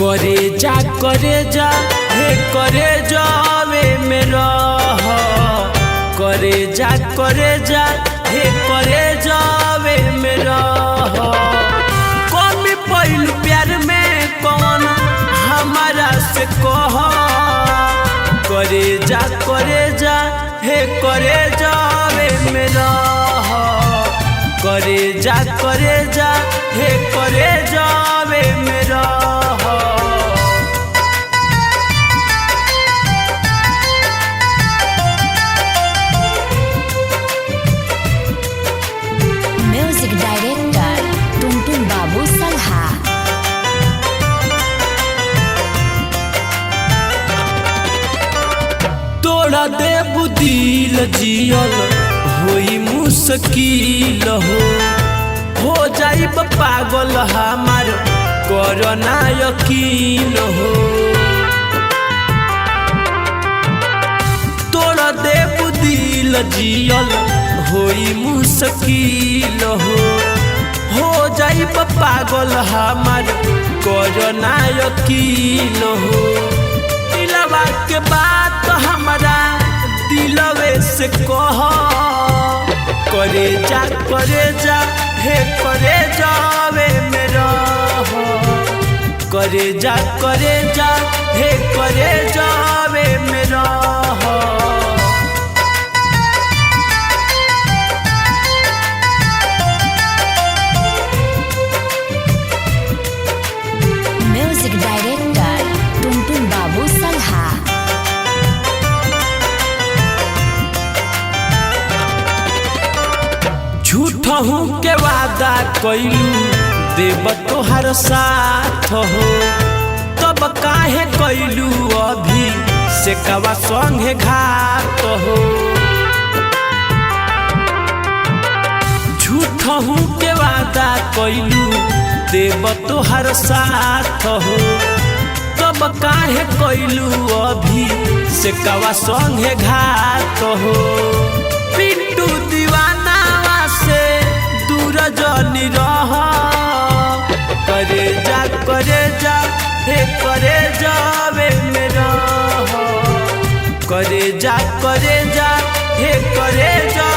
करे जा हे करे जावे मेरा करे जा हे करे जावे मेरा कमी पहलू प्यार में कौन हमारा से कह करे जा हे करे जावे मेरा करे जा हे करे जावे मेरा म्यूजिक डायरेक्टर टुनटुन बाबू सल्हा। तोड़ा दे बुदिल जियल होई मुश्किल हो जाई पागल हमार करना यकीन हो तोड़ा दे बुदिल जियल होई मुश्किल हो जाई पागल हमार करना यकीन हो दिलवा के बात हमारा दिलवे से कह करे जा हे करे जावे मेरा करे जा हे करे जावे मेरा म्यूजिक डायरेक्टर टुनटुन बाबू सल्हा। झूठा हूँ के वादा कैलू देव तोहर साथ हो तब काहे कैलू अभी से कवा संगे घात हो झूठा हूँ के वादा कैलू देव तोहर साथ हो तब काहे कैलू अभी से कवा संगे घात हो पिंटू दीवाना से दूर जनी रह करे जा हे करे जावे मेरा करे जा हे करे जा